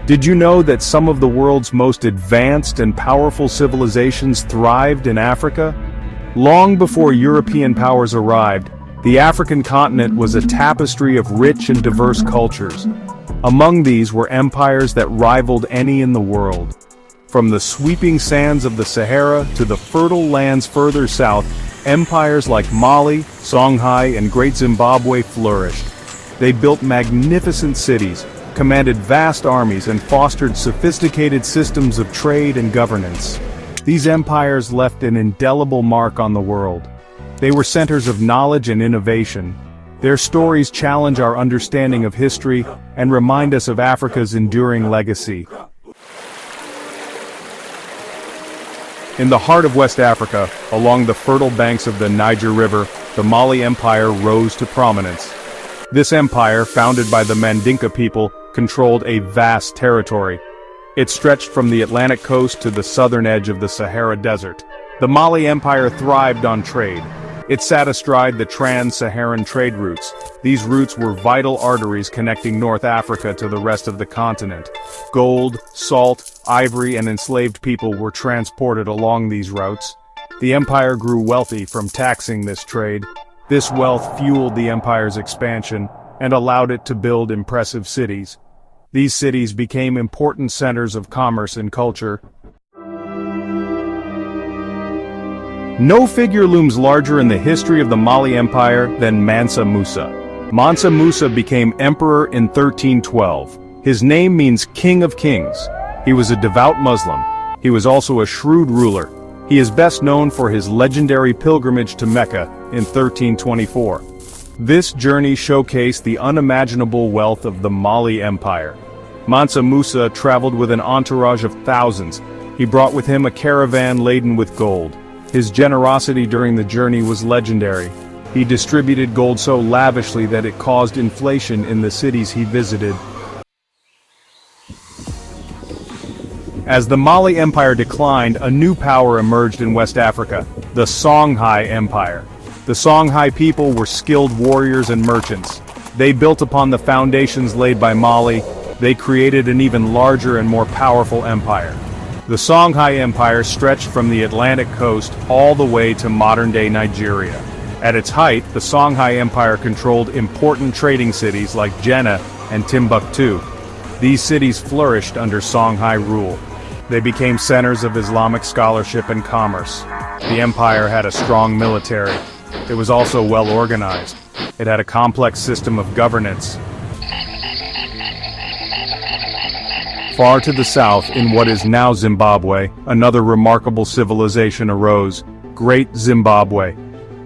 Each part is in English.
Did you know that some of the world's most advanced and powerful civilizations thrived in Africa? Long before European powers arrived, the African continent was a tapestry of rich and diverse cultures. Among these were empires that rivaled any in the world. From the sweeping sands of the Sahara to the fertile lands further south, empires like Mali, Songhai, and Great Zimbabwe flourished. They built magnificent cities, commanded vast armies, and fostered sophisticated systems of trade and governance. These empires left an indelible mark on the world. They were centers of knowledge and innovation. Their stories challenge our understanding of history and remind us of Africa's enduring legacy. In the heart of West Africa, along the fertile banks of the Niger River, the Mali Empire rose to prominence. This empire, founded by the Mandinka people, controlled a vast territory. It stretched from the Atlantic coast to the southern edge of the Sahara Desert. The Mali Empire thrived on trade. It sat astride the trans-Saharan trade routes. These routes were vital arteries connecting North Africa to the rest of the continent. Gold, salt, ivory, and enslaved people were transported along these routes. The empire grew wealthy from taxing this trade. This wealth fueled the empire's expansion and allowed it to build impressive cities. These cities became important centers of commerce and culture. No figure looms larger in the history of the Mali Empire than Mansa Musa. Mansa Musa became emperor in 1312. His name means King of Kings. He was a devout Muslim. He was also a shrewd ruler. He is best known for his legendary pilgrimage to Mecca in 1324. This journey showcased the unimaginable wealth of the Mali Empire. Mansa Musa traveled with an entourage of thousands. He brought with him a caravan laden with gold. His generosity during the journey was legendary. He distributed gold so lavishly that it caused inflation in the cities he visited. As the Mali Empire declined, a new power emerged in West Africa, the Songhai Empire. The Songhai people were skilled warriors and merchants. They built upon the foundations laid by Mali. They created an even larger and more powerful empire. The Songhai Empire stretched from the Atlantic coast all the way to modern-day Nigeria. At its height, the Songhai Empire controlled important trading cities like Jenne and Timbuktu. These cities flourished under Songhai rule. They became centers of Islamic scholarship and commerce. The empire had a strong military. It was also well organized. It had a complex system of governance. Far to the south, in what is now Zimbabwe, another remarkable civilization arose, Great Zimbabwe.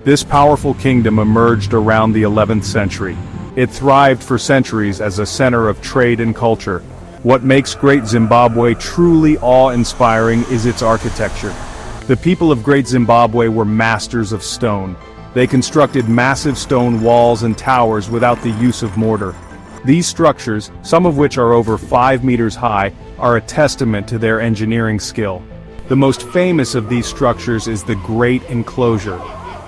This powerful kingdom emerged around the 11th century. It thrived for centuries as a center of trade and culture. What makes Great Zimbabwe truly awe-inspiring is its architecture. The people of Great Zimbabwe were masters of stone. They constructed massive stone walls and towers without the use of mortar. These structures, some of which are over 5 meters high, are a testament to their engineering skill. The most famous of these structures is the Great Enclosure.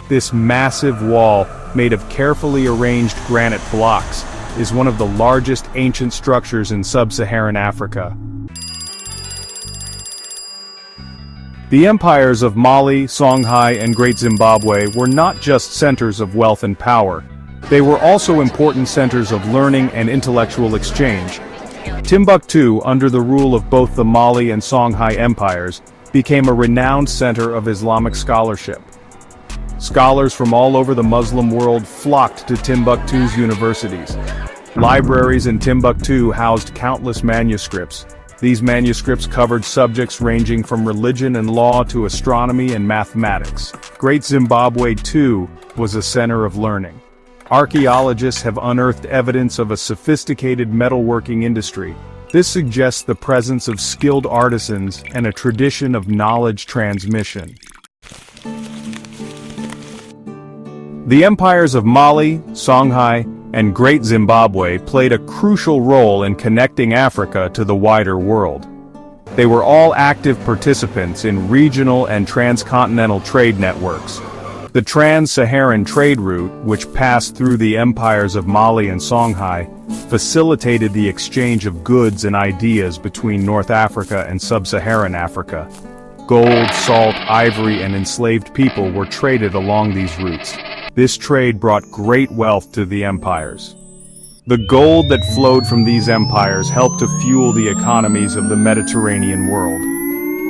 This massive wall, made of carefully arranged granite blocks, is one of the largest ancient structures in sub-Saharan Africa. The empires of Mali, Songhai, and Great Zimbabwe were not just centers of wealth and power. They were also important centers of learning and intellectual exchange. Timbuktu, under the rule of both the Mali and Songhai empires, became a renowned center of Islamic scholarship. Scholars from all over the Muslim world flocked to Timbuktu's universities. Libraries in Timbuktu housed countless manuscripts. These manuscripts covered subjects ranging from religion and law to astronomy and mathematics. Great Zimbabwe, too, was a center of learning. Archaeologists have unearthed evidence of a sophisticated metalworking industry. This suggests the presence of skilled artisans and a tradition of knowledge transmission. The empires of Mali, Songhai, and Great Zimbabwe played a crucial role in connecting Africa to the wider world. They were all active participants in regional and transcontinental trade networks. The The trans-Saharan trade route, which passed through the empires of Mali and Songhai, facilitated the exchange of goods and ideas between North Africa and Sub-Saharan Africa. Gold, salt, ivory, and enslaved people were traded along these routes. This trade brought great wealth to the empires. The gold that flowed from these empires helped to fuel the economies of the Mediterranean world.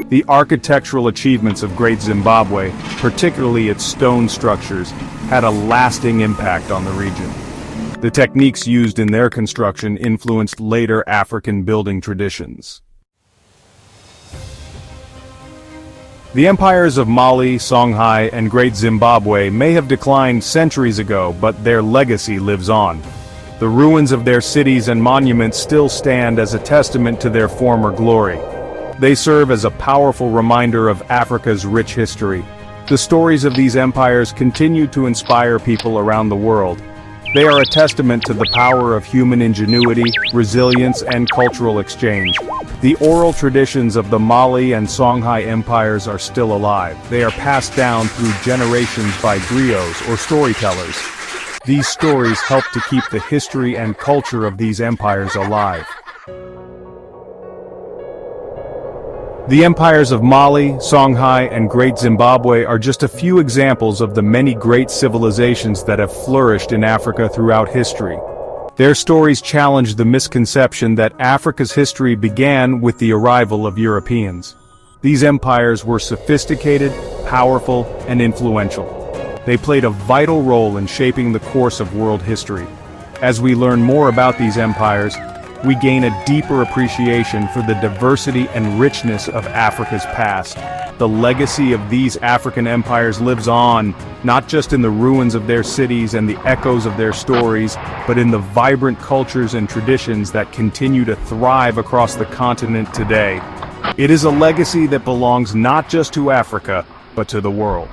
The architectural achievements of Great Zimbabwe, particularly its stone structures, had a lasting impact on the region. The techniques used in their construction influenced later African building traditions. The empires of Mali, Songhai, and Great Zimbabwe may have declined centuries ago, but their legacy lives on. The ruins of their cities and monuments still stand as a testament to their former glory. They serve as a powerful reminder of Africa's rich history. The stories of these empires continue to inspire people around the world. They are a testament to the power of human ingenuity, resilience, and cultural exchange. The oral traditions of the Mali and Songhai empires are still alive. They are passed down through generations by griots or storytellers. These stories help to keep the history and culture of these empires alive. The empires of Mali, Songhai, and Great Zimbabwe are just a few examples of the many great civilizations that have flourished in Africa throughout history. Their stories challenge the misconception that Africa's history began with the arrival of Europeans. These empires were sophisticated, powerful, and influential. They played a vital role in shaping the course of world history. As we learn more about these empires, we gain a deeper appreciation for the diversity and richness of Africa's past. The legacy of these African empires lives on, not just in the ruins of their cities and the echoes of their stories, but in the vibrant cultures and traditions that continue to thrive across the continent today. It is a legacy that belongs not just to Africa, but to the world.